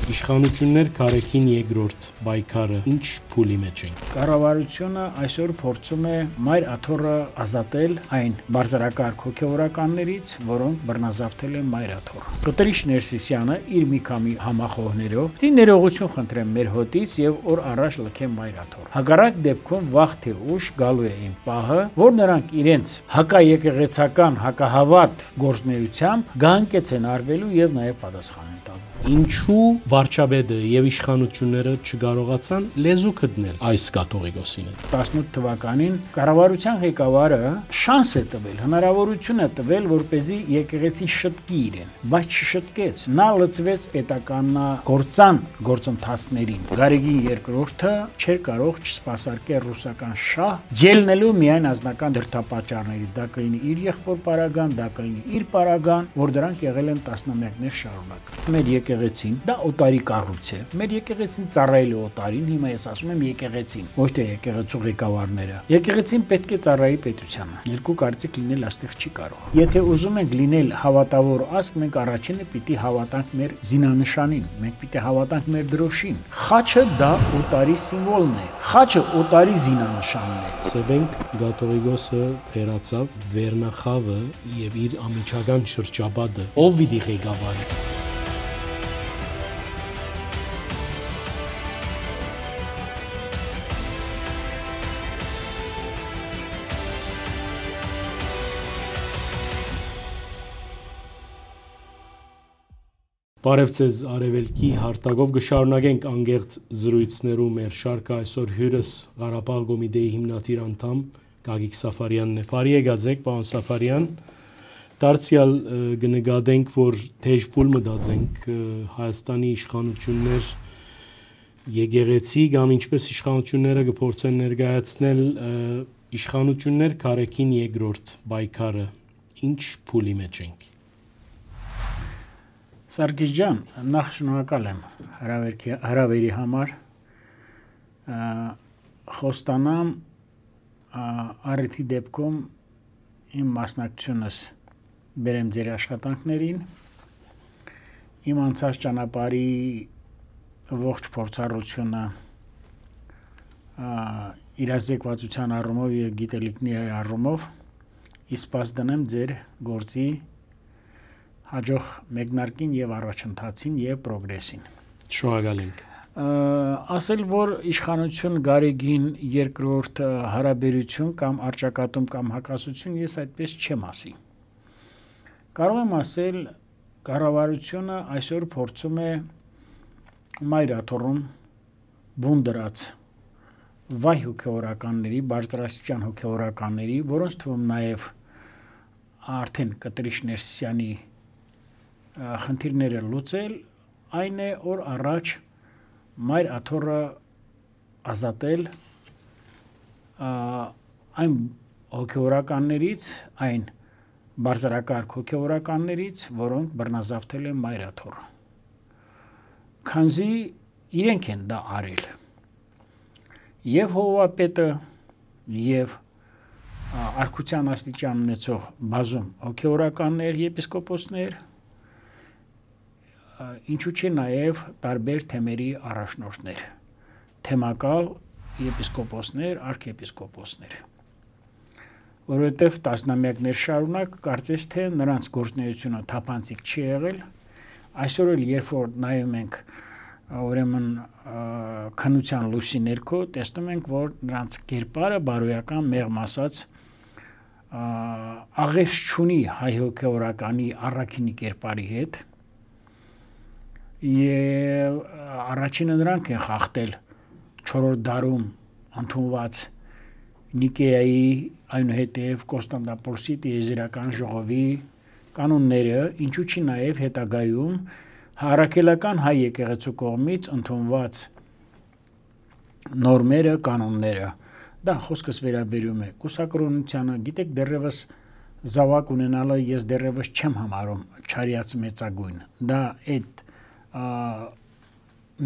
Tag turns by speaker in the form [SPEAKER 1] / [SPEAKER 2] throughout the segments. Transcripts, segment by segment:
[SPEAKER 1] Իշխանություններ Քարեքին երկրորդ պայքարը ինչ փուլի մեջ են։
[SPEAKER 2] Կառավարությունը այսօր փորձում է մայր աթոռը ազատել այն բարձրակարգ հոգևորականներից, որոնք բռնազավթել են մայր աթոռը։ Կտրիչ Ներսիսյանը իր մի քանի համախոհներով դի ներողություն խնդրեմ մեր հոտից եւ օր առաջ լքեմ մայր աթոռը։ Հակառակ դեպքում վաղ թե ուշ գալու է այն պահը, որ նրանք իրենց հակաեկեղեցական, հակահավատ գործնեությամբ գահանկեց են արվելու եւ նաեւ պատասխան են տալու։
[SPEAKER 1] Ինչու վարչապետը եւ իշխանությունները չկարողացան լեզու գտնել այս կաթողիկոսին։
[SPEAKER 2] 18 թվականին կառավարության ղեկավարը շանս է տվել, հնարավորություն է տվել, որպեսզի եկեղեցին շտկի իրեն, բայց չշտկեց։ Նա լծվեց պետականագործան գործընթացներին։ Գարեգին II-ը չէր կարող չսպասարկել ռուսական շահ, ելնելու միայն անձնական դրդապատճառներից։ Դա կլինի իր եղբոր պարագան, դա կլինի իր պարագան, որ դրանք եղել են տասնամյակներ շարունակ։ Մեր եկեղեցին դա օտարի կառույց է։ Մեր եկեղեցին ծառայել է օտարին, հիմա ես ասում եմ եկեղեցին, ոչ թե եկեղեցու ղեկավարները։ Եկեղեցին պետք է ծառայի պետությանը։ Երկու կարծիք լինել այստեղ չի կարող։ Եթե ուզում ենք լինել հավատավոր ազգ, մենք առաջինը պիտի հավատանք մեր զինանշանին, մենք պիտի հավատանք մեր դրոշին։ Խաչը դա օտարի սիմվոլն է։ Խաչը օտարի զինանշանն է։
[SPEAKER 1] Սեբենք Գաթողիկոսը հերացավ Վերնախավը եւ իր ամիջական շրջապատը ով պիտի ղեկավարի։ Բարև ձեզ Արևելքի հարտակով կշարունակենք անգեղծ զրույցներու մեր շարքը այսօր հյուրս Ղարաբաղ Կոմիտեի հիմնադիր անդամ Գագիկ Սաֆարյանն է։ Բարի եկացեք, պարոն Սաֆարյան։ Դարձյալ կնկատենք, որ թեժ փուլ մտածենք Հայաստանի իշխանություններ եկեղեցի կամ ինչպես իշխանությունները կփորձեն ներկայացնել իշխանություններ Քարեքին երկրորդ պայքարը ինչ փուլի մեջ ենք։
[SPEAKER 2] Սարգիս ջան, նախ շնորհակալ եմ հրավերի համար, խոստանամ առիթի դեպքում իմ մասնակցությունս բերեմ ձեր աշխատանքներին, իմ անցած ճանապարհի ողջ փորձառությունը իրազեկվածության առումով եւ գիտելիքների առումով իսպաս դնեմ ձեր գործի հաջող մեկնարկին եւ առաջընթացին եւ պրոգրեսին։
[SPEAKER 1] Շնորհակալ ենք։
[SPEAKER 2] Ասել, որ իշխանություն Գարեգին երկրորդ հարաբերություն կամ արճակատում կամ հակասություն ես այդպես չեմ ասի։ Կարող եմ ասել, կառավարությունը այսօր փորձում է մայր աթոռում բուն դրած վայ հոգևորականների, բարձրաստիճան հոգևորականների, որոնց թվում նաեւ արդեն Կտրիչ Ներսիսյանի խնդիրները լուծել, այն է օր առաջ մայր աթոռը ազատել այն հոգևորականներից, այն բարձրակարգ հոգևորականներից, որոնք բռնազավթել են մայր աթոռը։ Քանզի իրենք են դա արել։ Եվ հովվապետը, եւ արքության աստիճան ունեցող բազում հոգևորականներ, եպիսկոպոսներ, ինչու՞ չէ նաև տարբեր թեմերի առաջնորդներ, թեմակալ եպիսկոպոսներ, արքեպիսկոպոսներ, որովհետև տասնամյակներ շարունակ կարծես թե նրանց գործունեությունը թափանցիկ չի եղել, այսօր էլ երբ որ նայում ենք ուրեմն քննության լույսի ներքո, տեսնում ենք, որ նրանց կերպարը բարոյական մեղմ ասած աղերս չունի հայ հոգևորականի առաքինի կերպարի հետ, եւ առաջինը նրանք են խախտել 4-րդ դարում ընդունված Նիկեայի, այնուհետև Կոստանդնուպոլսի տիեզերական ժողովի կանոնները, ինչու՞ չի նաև հետագայում հարաքելական հայ եկեղեցու կողմից ընդունված նորմերը, կանոնները։ Դա խոսքս վերաբերում է կուսակրոնությանը, գիտեք, դեռևս զավակ ունենալը ես դեռևս չեմ համարում չարիած մեծագույն։ Դա այդ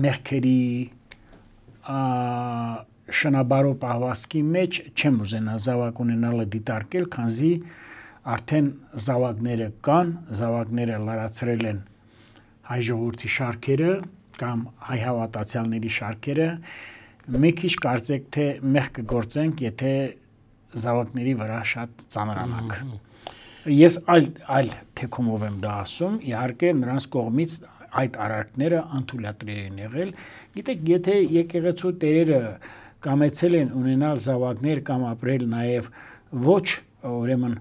[SPEAKER 2] մեղքերի շնաբարո պահվածքի մեջ չեմ ուզենա զավակ ունենալը դիտարկել, քանզի արդեն զավակները կան, զավակները լարացրել են հայ ժողովրդի շարքերը կամ հայ հավատացյալների շարքերը մի քիչ կարծեք թե մեղք կգործենք, եթե զավակների վրա շատ ծանրանանք։ Ես այլ թեքումով եմ դա ասում, իհարկե նրանց կողմից այդ արարքները անթույլատրելի են եղել։ Գիտեք, եթե եկեղեցու տերերը կամեցել են ունենալ զավակներ կամ ապրել նաև ոչ ուրեմն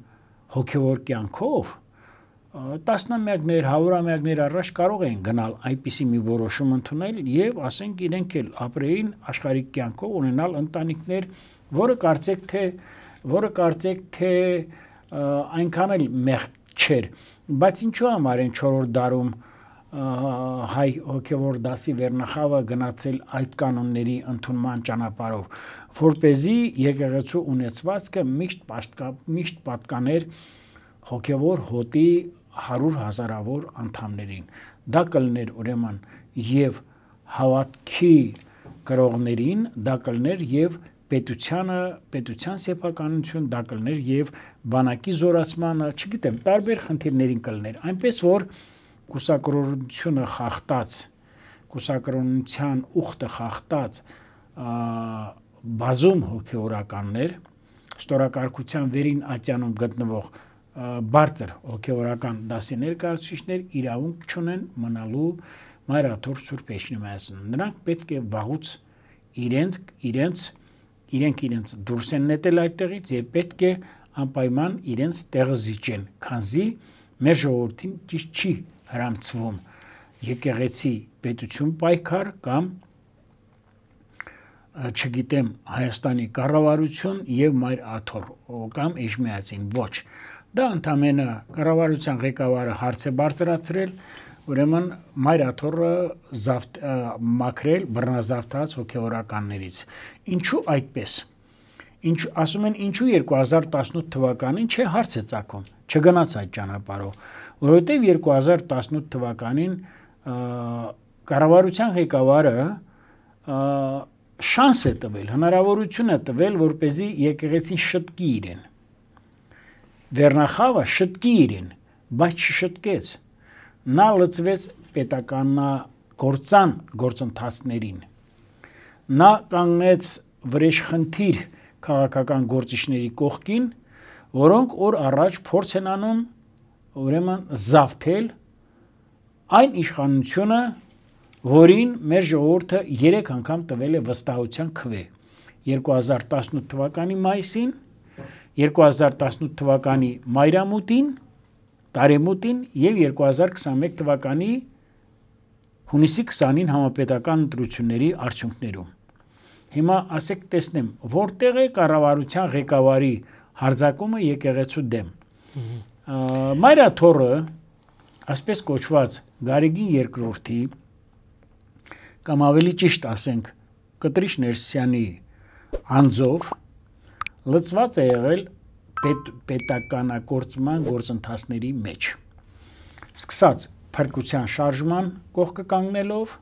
[SPEAKER 2] հոգևոր կյանքով, տասնամյակներ, հարյուրամյակներ առաջ կարող էին գնալ այնպիսի մի որոշում ընդունել եւ ասենք իրենք էլ ապրեին աշխարհիկ կյանքով ունենալ ընտանիքներ, որը կարծեք թե այնքան էլ մեղք չէր, բայց ինչու համար են 4-րդ դարում հայ հոգևոր դասի վերնախավը գնացել այդ կանոնների ընդունման ճանապարհով, որպեսզի եկեղեցու ունեցվածքը միշտ պատկաներ հոգևոր հոտի 100,000-ավոր անդամներին։ Դա կլներ ուրեմն եւ հավատքի գրողներին, դա կլներ եւ պետության սեփականություն, դա կլներ եւ բանակի զորացմանը, չգիտեմ, տարբեր խնդիրներին կլներ, այնպես որ կուսակրոնությունը խախտած, կուսակրոնության ուխտը խախտած բազում հոգևորականներ, ստորակարգության վերին ատյանում գտնվող բարձր հոգևորական դասի ներկայացուցիչներ իրավունք չունեն մնալու Մայրաթոր Սուրբ Էջմիածնում։ Նրանք պետք է վաղուց իրենց դուրս են նետել այդտեղից եւ պետք է անպայման իրենց տեղը զիջեն, քանզի մեր ժողովրդին ճիշտ չի հрамցվում եկեղեցի պետություն պայքար կամ չգիտեմ Հայաստանի կառավարություն եւ Մայրաթոր կամ Էջմիածին, ոչ։ Դա ընդամենը կառավարության ղեկավարը հարց է բարձրացրել, ուրեմն Մայրաթորը մաքրել բռնազավթած հոգևորականներից։ Ինչու այդպես։ Ասում են ինչու 2018 թվականին չէ հարց է ծագում, չգնաց այդ ճանապարհով, որովհետև 2018 թվականին կառավարության ղեկավարը շանս է տվել, հնարավորություն է տվել, որպեսզի եկեղեցին շտկի իրեն։ Վերնախավը շտկի իրեն, բայց չշտկեց։ Նա լծվեց պետականագործան գործընթացներին։ Նա կանգնեց վրեժխնդիր քաղաքական գործիչների կողքին, որոնք օր առաջ փորձ են անում ուրեմն զավթել այն իշխանությունը, որին մեր ժողովուրդը 3 անգամ տվել է վստահության քվե 2018 թվականի մայիսին, 2018 թվականի մայրամուտին, տարեմուտին եւ 2021 թվականի հունիսի 20-ին համապետական ընտրությունների արդյունքներում։ Հիմա ասեք տեսնեմ, որտեղ է կառավարության ղեկավարի հարձակումը եկեղեցու դեմ։ Մայրաթորը, ասպես կոչված Գարեգին II կամ ավելի ճիշտ ասենք Կտրիչ Ներսյանի անձով լծված է եղել պետականագործման գործընթացների մեջ։ Սկսած փրկության շարժման կողքը կանգնելով,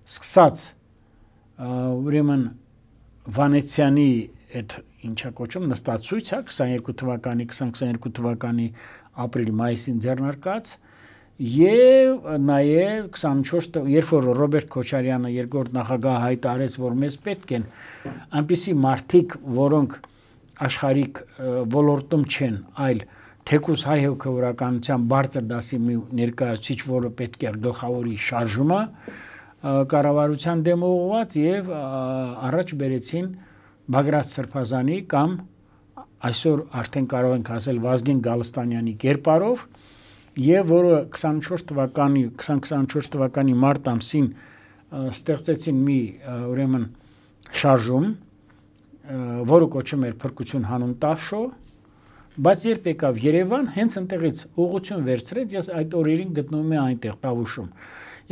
[SPEAKER 2] սկսած ուրեմն Վանեցյանի այդ ինչա կոչում նստացույցը 22 թվականի ապրիլ-մայիսին ձեռնարկած եւ նաեւ 24 երբ որ Ռոբերտ Քոչարյանը երկրորդ նախագահ հայտարարեց, որ մեզ պետք են այնպիսի մարդիկ, որոնք աշխարհիկ ոլորտում չեն, այլ թեկուզ հայ հոգևորականության բարձր դասի մի ներկայացուցիչ, որը պետք է գլխավորի շարժումը կառավարության դեմ ուղղված եւ առաջ բերեցին Բագրատ Սրբազանի կամ այսօր արդեն կարող ենք ասել Վազգեն Գալստանյանի կերպարով եւ որը 2024 թվականի մարտ ամսին ստեղծեցին մի ուրեմն շարժում, որը կոչում էր Փրկություն հանուն Տավշո, բայց երբ եկավ Երևան, հենց այնտեղից ուղղություն վերցրեց, ես այդ օրերին գտնվում եմ այնտեղ Տավուշում։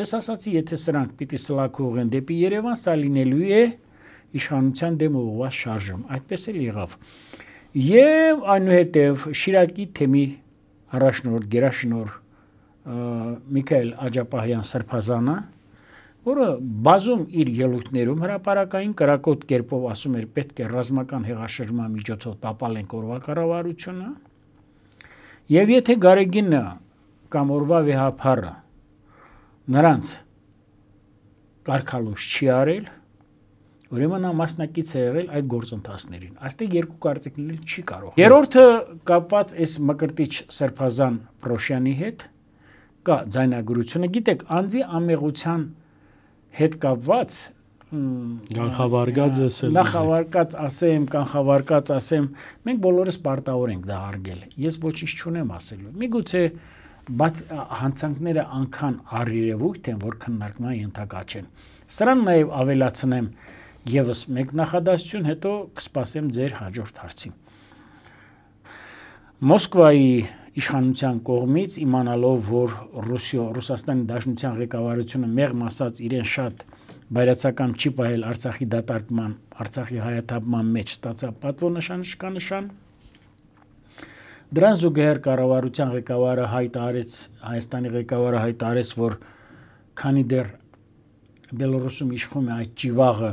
[SPEAKER 2] Ես ասացի, եթե սրանք պիտի սլաք ուղղեն դեպի Երևան, սա լինելու է իշխանության դեմ ուղղված շարժում։ Այդպես էլ եղավ։ Եվ այնուհետև Շիրակի թեմի առաջնորդ գերաշնոր Միքայել Աջապահյան Սրբազանը, որը բազում իր ելույթներում հրապարակային կրակոտ կերպով ասում էր պետք է ռազմական հեղաշրջման միջոցով տապալենք օրվա կառավարությունը, եւ եթե Գարեգինը կամ օրվա վեհափառը նրանց կարգալուց չի արել, ուրեմն նա մասնակից է եղել այդ գործընթացներին։ Այստեղ երկու կարծիք լինել չի կարող։ Երրորդը կապված այս Մկրտիչ Սրբազան Պրոշյանի հետ կա ձայնագրությունը, գիտեք, անձի ամեղության հետ կապված
[SPEAKER 1] կանխավարկած
[SPEAKER 2] ասեմ, մենք բոլորս պարտավոր ենք դա հարգել։ Ես ոչինչ չունեմ ասելու։ Միգուցե բայց հանցանքները անգան առերևույթ են, որ քննարկման ենթակա չեն։ Սրան նաև ավելացնեմ եւս մեկ նախադասություն, հետո կսպասեմ ձեր հաջորդ հարցին։ Մոսկվայի իշխանության կողմից իմանալով, որ Ռուսաստանի Դաշնության ղեկավարությունը մեղմ ասած իրեն շատ բայրացական չի պահել Արցախի դատարկման, Արցախի հայաթափման մեջ ստացավ պատվոնշան, շքանշան, դրան զուգահեռ կառավարության ղեկավարը Հայաստանի ղեկավարը հայտարարեց, որ քանի դեռ Բելոռուսում իշխում է այդ ճիվաղը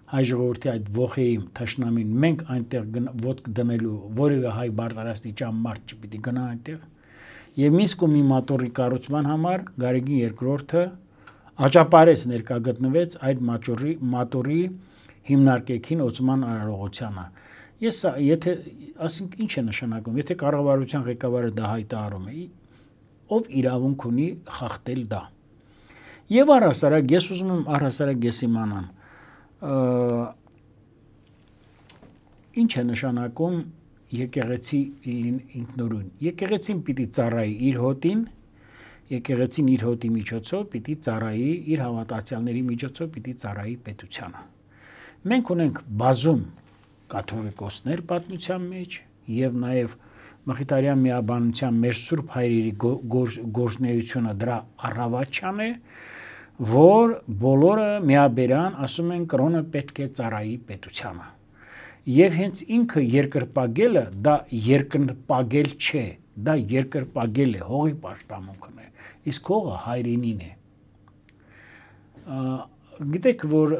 [SPEAKER 2] հայ ժողովրդի այդ ողերի թշնամին, մենք այնտեղ ոտք դնելու որևէ հայ բարձրաստիճան մարդ չպիտի գնա այնտեղ, եւ Մինսկում մի մատորի կառուցման համար Գարեգին II աճապարես ներկա գտնվեց այդ մատորի հիմնարկեքին օծման արարողությանը։ Ես եթե ասենք ինչ է նշանակում, եթե կառավարության ղեկավարը դա հայտարարում է, ով իրավունք ունի խախտել դա։ Եվ առհասարակ ես ուզում եմ ես իմանամ ինչ է նշանակում եկեղեցի ինքնուրույն։ Եկեղեցին պիտի ծառայի իր հոտին, եկեղեցին իր հոտի միջոցով պիտի ծառայի իր հավատացյալների միջոցով պիտի ծառայի պետությանը։ Մենք ունենք բազում կաթողիկոսներ պատմության մեջ եւ նաեւ Մխիթարյան միաբանության մեր Սուրբ Հայրերի գործունեությունը դրա առավաչան է, որ բոլորը միաբերան ասում են կրոնը պետք է ծառայի պետությանը։ Եվ հենց ինքը երկրպագելը դա երկրպագել չէ, դա երկրպագել է, հողի պաշտամունքն է, իսկ հողը հայրենին է։ Գիտեք, որ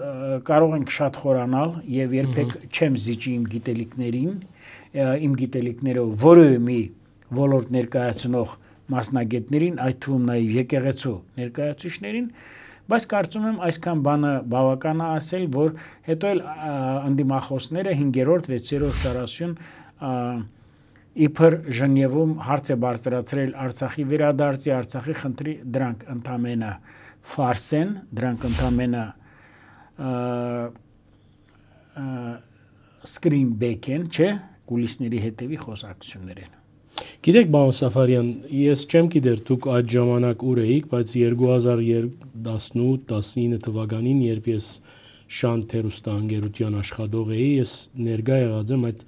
[SPEAKER 2] կարող ենք շատ խորանալ եւ երբեք չեմ զիջի իմ գիտելիքներին, իմ գիտելիքներով որևէ մի ոլորտ ներկայացնող մասնագետներին, այդ թվում նաեւ եկեղեցու ներկայացուցիչներին, բայց կարծում եմ այսքան բանը բավական է ասել, որ հետո էլ անդիմախոսները 5-րդ, 6-րդ շարասյուն իբր Ժնևում հարց է բարձրացրել Արցախի վերադարձի, Արցախի խնդրի, դրանք ընդամենը ֆարս են, դրանք ընդամենը սկրին բեք են, չէ, կուլիսների հետևի խոսակցություններ են։
[SPEAKER 1] Գիտեք, պարոն Սաֆարյան, ես չեմ գիտեր դուք այդ ժամանակ ուր էիք, բայց 2018-19 թվականին, երբ ես Շանթ հեռուստաընկերության աշխատող էի, ես ներկա եղած եմ այդ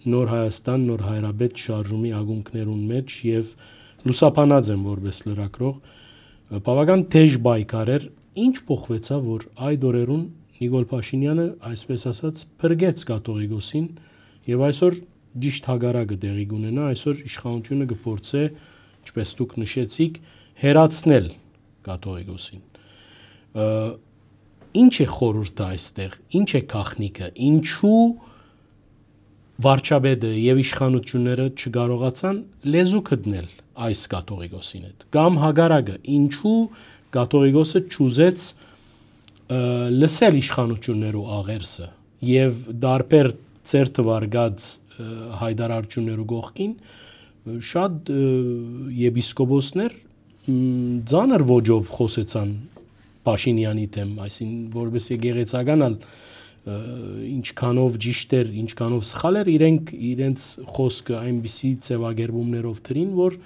[SPEAKER 1] Նոր Հայաստան, Նոր Հայրաբեդ շարժումի ակունքներուն մեջ եւ լուսաբանած եմ որպես լրագրող, բավական թեժ բայկար էր, ինչ փոխվեցավ, որ այդ օրերուն Նիկոլ Փաշինյանը, այսպես ասած, փրկեց կաթողիկոսին եւ այսօր ճիշտ հագարակը տեղի կունենա, այսօր իշխանությունը կփորձե, ինչպես դուք նշեցիք, հերացնել կաթողիկոսին։ Ինչ է խորհուրդը այստեղ, ինչ է գաղտնիքը, ինչու վարչապետը եւ իշխանությունները չկարողացան լեզու գտնել այս կաթողիկոսին հետ, կամ հագարակը, ինչու կաթողիկոսը չուզեց լսել իշխանություններու աղերսը եւ դարբեր ծեր թվարկած հայդարարություններու գողքին շատ եպիսկոպոսներ ծանր ոճով խոսեցան Փաշինյանի դեմ, այսինքն որպես եկեղեցականալ ինչքանով ճիշտ էր, ինչքանով սխալ էր, իրենց խոսքը այնպիսի ձևակերպումներով թրին, որ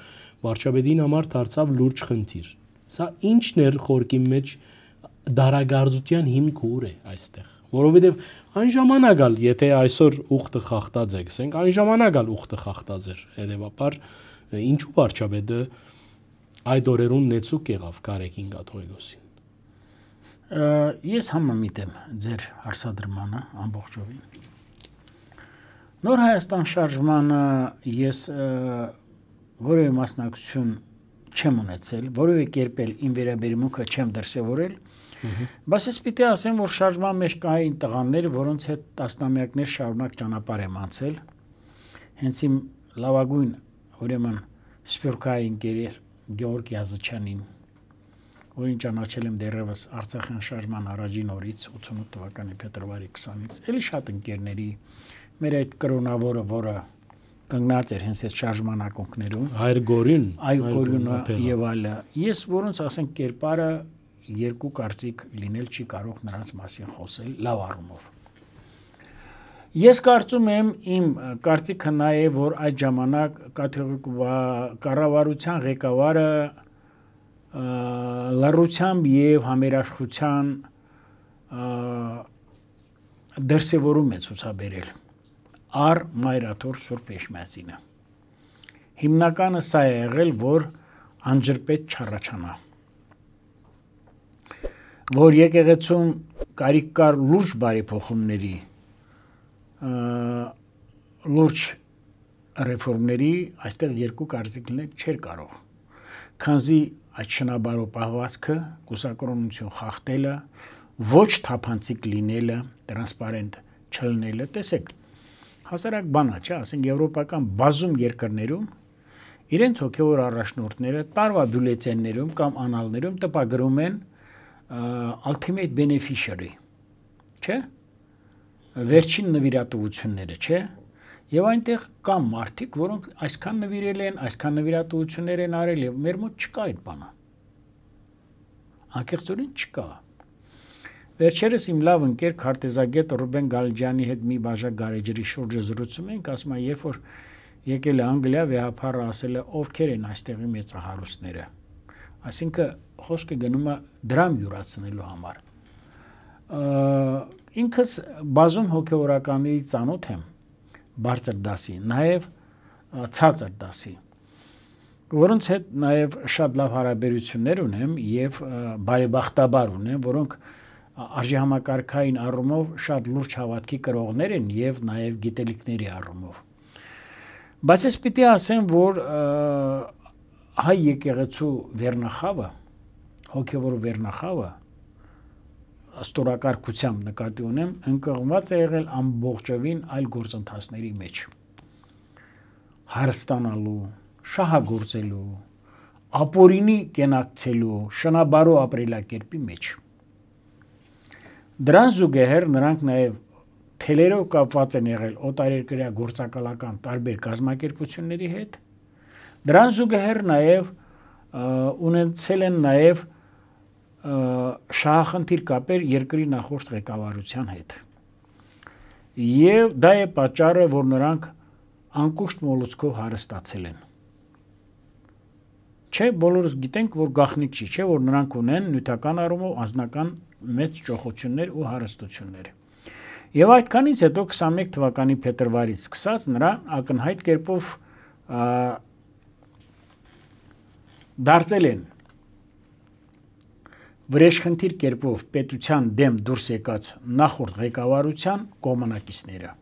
[SPEAKER 1] վարչապետին համար դարձավ լուրջ խնդիր։ Սա ինչն էր խորքի մեջ դարագարձության հիմքը ուր է այստեղ, որովհետև այն ժամանակ ալ, եթե այսօր ուխտը խախտած է, գսենք, այն ժամանակ ալ ուխտը խախտած էր, հետևաբար ինչու վարչապետը այդ օրերուն նեցուկ եղավ Գարեգին կաթողիկոսին։
[SPEAKER 2] Ես համամիտ եմ ձեր հարցադրմանը ամբողջովին։ Նոր Հայաստան շարժմանը ես որևէ մասնակցություն չեմ ունեցել, որևէ կերպ էլ իմ վերաբերմունքը չեմ դրսևորել, բայց ես պիտի ասեմ, որ շարժման մեջ կային տղաներ, որոնց հետ տասնամյակներ շարունակ ճանապարհ եմ անցել, հենց իմ լավագույն ուրեմն սփյուռքահայ ընկեր Գեորգ Յազычյանին, որին ճանաչել եմ դեռևս Արցախյան շարժման առաջին օրից 88 թվականի փետրվարի 20-ից, էլի շատ ընկերների, մեր այդ կրոնավորը, որը կանգնած էր հենց այդ շարժման ակունքներում,
[SPEAKER 1] Հայր Գորյուն,
[SPEAKER 2] Գորյունը եւ այլը, ես որոնց ասենք կերպարը երկու կարծիք լինել չի կարող նրանց մասին խոսել լավ առումով։ Ես կարծում եմ իմ կարծիքը նա է, որ այդ ժամանակ կառավարության ղեկավարը լռությամբ եւ համերաշխության դրսևորում է ցուցաբերել առ մայրաթոր Սուրբ Էջմիածինը։ Հիմնականը սա է եղել, որ անջրպետ չառաջանա, որ եկեղեցում կարիք կար լուրջ բարեփոխումների, լուրջ ռեֆորմների, այստեղ երկու կարծիք լինել չէր կարող, քանզի այդ շնաբարո պահվածքը, կուսակրոնություն խախտելը, ոչ թափանցիկ լինելը, տրանսպարենտ չլինելը, տեսեք, հասարակ բան է, չէ, ասենք եվրոպական բազում երկրներում իրենց հոգևոր առաջնորդները տարվա բյուլետեններում կամ անալներում տպագրում են ultimate beneficiary, չէ, վերջին նվիրատվությունները, չէ, եւ այնտեղ կան մարդիկ, որոնք այսքան նվիրել են, այսքան նվիրատվություններ են արել եւ մեր մոտ չկա այդ բանը։ Անկեղծորեն չկա։ Վերջերս իմ լավ ընկեր քարտեզագետ Ռուբեն Գալջյանի հետ մի բաժակ գարեջրի շուրջը զրուցում ենք, ասում է, երբ որ եկել է Անգլիա, վեհապարը ասել է, ովքեր են այստեղի մեծահարուստները։ Այսինքն խոսքը գնում է դրամ յուրացնելու համար։ Ինքս բազում հոգևորականների ծանոթ եմ, բարձր դասի, նաև ցածր դասի, որոնց հետ նաև շատ լավ հարաբերություններ ունեմ եւ բարեբախտաբար ունեմ, որոնք արժեհամակարգային առումով շատ լուրջ հավատքի կրողներ են եւ նաև գիտելիքների առումով։ Բայց ես պիտի ասեմ, որ հայ եկեղեցու վերնախավը, հոգևոր վերնախավը ստորակարգությամբ նկատի ունեմ, ընկղմված է եղել ամբողջովին այլ գործընթացների մեջ։ Հարստանալու, շահագործելու, ապօրինի կենակցելու, շնաբարո ապրելակերպի մեջ։ Դրան զուգահեռ նրանք նաև թելերով կապված են եղել օտարերկրյա գործակալական տարբեր կազմակերպությունների հետ։ Դրան զուգահեռ նաև ունեցել են նաև շահախնդիր կապեր երկրի նախորդ ղեկավարության հետ։ Եվ դա է պատճառը, որ նրանք անկուշտ մոլուցքով հարստացել են։ Չէ, բոլորս գիտենք, որ գաղտնիք չի, չէ, որ նրանք ունեն նյութական առումով անձնական մեծ ճոխություններ ու հարստություններ։ Եվ այդքանից հետո 21 թվականի փետրվարից սկսած նրան ակնհայտ կերպով դարձել են վրեժխնդիր կերպով պետության դեմ դուրս եկած նախորդ ղեկավարության կողմնակիցները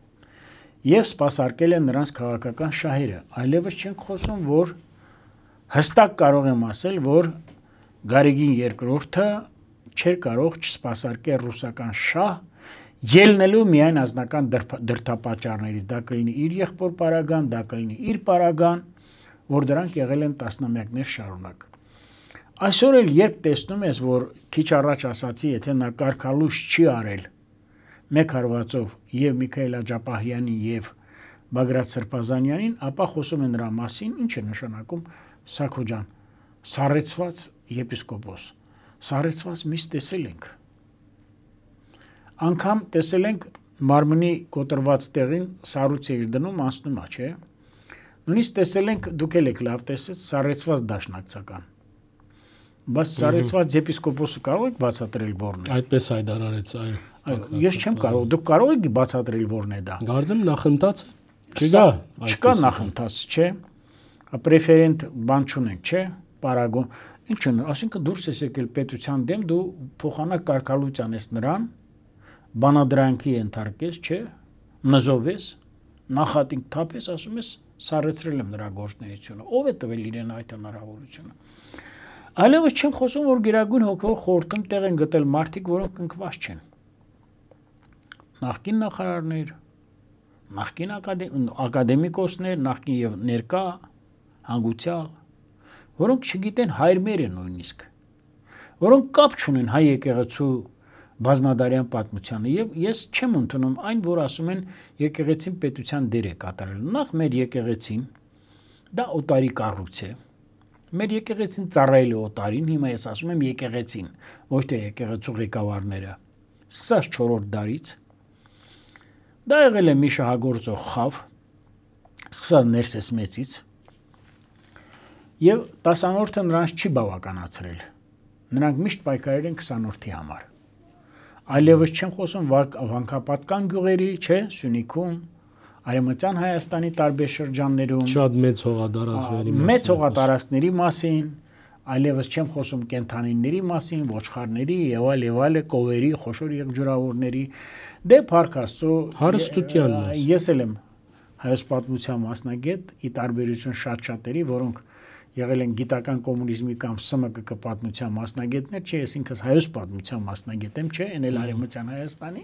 [SPEAKER 2] եւ սպասարկել են նրանց քաղաքական շահերը, այլևս չենք խոսում, որ հստակ կարող եմ ասել, որ Գարեգին II-ը չէր կարող չսպասարկել ռուսական շահ, ելնելու միայն անձնական դրդապատճառներից, դա կլինի իր եղբոր պարագան, դա կլինի իր պարագան, որ դրանք եղել են տասնամյակներ շարունակ։ Այսօր էլ երբ տեսնում ես, որ քիչ առաջ ասացի, եթե նա կարգալույս չի արել մեկ հարվածով եւ Միքայել Աջապահյանին եւ Բագրատ Սրբազանյանին, ապա խոսում են նրա մասին, ինչ է նշանակում, Սաքո ջան, սառեցված եպիսկոպոս, սառեցված միս տեսել ենք։ Անկամ տեսել ենք մարմնի կոտրված տեղին սառույց է դնում, անցնում է, չէ։ Նույնիսկ տեսել ենք, դուք եք լավ տեսած, սառեցված դաշնակցական։ Բայց սառեցված եպիսկոպոսը կարող եք բացատրել որն է։
[SPEAKER 1] Այդպես հայտարարեց, այո։
[SPEAKER 2] Ես չեմ կարող, դուք կարող եք բացատրել որն է դա։
[SPEAKER 1] Կարծեմ նախընթաց չկա։
[SPEAKER 2] Չկա նախընթաց, չէ։ Պրեֆերենտ բան չունենք, չէ։ Պարագոն։ Ինչ են, ասինքն դուրս ես եկել պետության դեմ, դու փոխանակ կարգալույց անես նրան, բանադրանքի ենթարկես, չէ, նզովես, նախատինք թափես, ասում ես, սառեցրել եմ նրա գործունեությունը։ Ո՞վ է տվել իրեն այդ հնարավորությունը։ Այլևս չեմ խոսում, որ Գերագույն հոգևոր խորհրդում տեղ են գտել մարդիկ, որոնք ընկված չեն։ Նախկին նախարարներ, նախկին ակադեմիկոսներ, նախկին եւ ներկա հանգուցյալ, որոնք չգիտեն հայրմեր են նույնիսկ, որոնք կապ չունեն հայ եկեղեցու բազմադարյան պատմությանը եւ ես չեմ ընդունում այն, որ ասում են եկեղեցին պետության դեր է կատարել։ Նախ մեր եկեղեցին դա օտարի կառույց է։ Մեր եկեղեցին ծառայել է օտարին, հիմա ես ասում եմ եկեղեցին, ոչ թե եկեղեցու ղեկավարները։ Սկսած 4-րդ դարից դա եղել է մի շահագործող խավ, սկսած Ներսես Մեծից, եւ 10-րդը նրանց չի բավականացրել։ Նրանք միշտ պայքարել են 20-րդի համար։ Այլևս չեմ խոսում վանքապատկան գյուղերի, չէ, Սյունիքում, Արևմտյան Հայաստանի տարբեր շրջաններում,
[SPEAKER 1] շատ մեծ հողատարածքների մասին,
[SPEAKER 2] մեծ հողատարածքների մասին, այլևս չեմ խոսում կենթանիների մասին, ոչխարների եւ այլ կովերի, խոշոր եղջյուրավորների, դե Փառք Աստծո,
[SPEAKER 1] հարստության մաս։
[SPEAKER 2] Ես էլ եմ հայոց պատմության մասնագետ, ի տարբերություն շատ-շատերի, որոնք եղել են գիտական կոմունիզմի կամ ՍՄԿ պատմության մասնագետներ, չէ, ես ինքս հայոց պատմության մասնագետ եմ, չէ, էնել Արևմտյան Հայաստանի։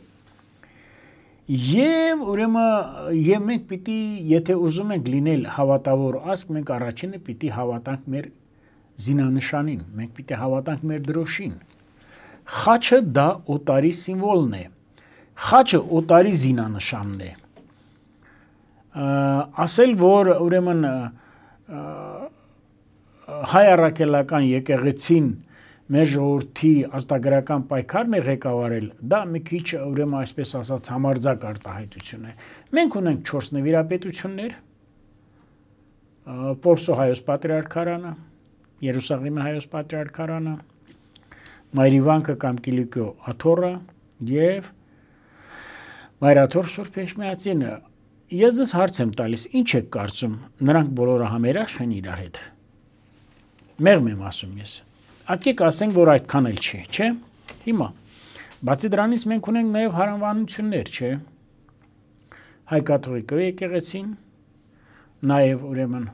[SPEAKER 2] Եվ ուրեմն մենք պիտի, եթե ուզում ենք լինել հավատավոր ազգ, մենք առաջինը պիտի հավատանք մեր զինանշանին, մենք պիտի հավատանք մեր դրոշին։ Խաչը դա օտարի սիմվոլն է։ Խաչը օտարի զինանշանն է։ Ասել, որ ուրեմն հայ առաքելական եկեղեցին մեր ժողովրդի ազգագրական պայքարն է ղեկավարել, դա մի քիչ ուրեմն այսպես ասած համարձակ արտահայտություն է։ Մենք ունենք 4 նվիրապետություններ, Պոլսո հայոց պատրիարքարանը, Երուսաղեմի հայոց պատրիարքարանը, Մայրիվանքը կամ Կիլիկիո Աթոռը եւ Մայրաթոռ Սուրբ Էջմիածինը։ Ես ձեզ հարց եմ տալիս, ինչ եք կարծում, նրանք բոլորը համերաշխ են իրար հետ։ Մեղմ եմ ասում ես։ Ակեք ասենք, որ այդքան էլ չի, չէ՞։ Հիմա բացի դրանից մենք ունենք նաև հարանվանություններ, չէ՞։ Հայ կաթողիկոս եկեղեցին, նաև ուրեմն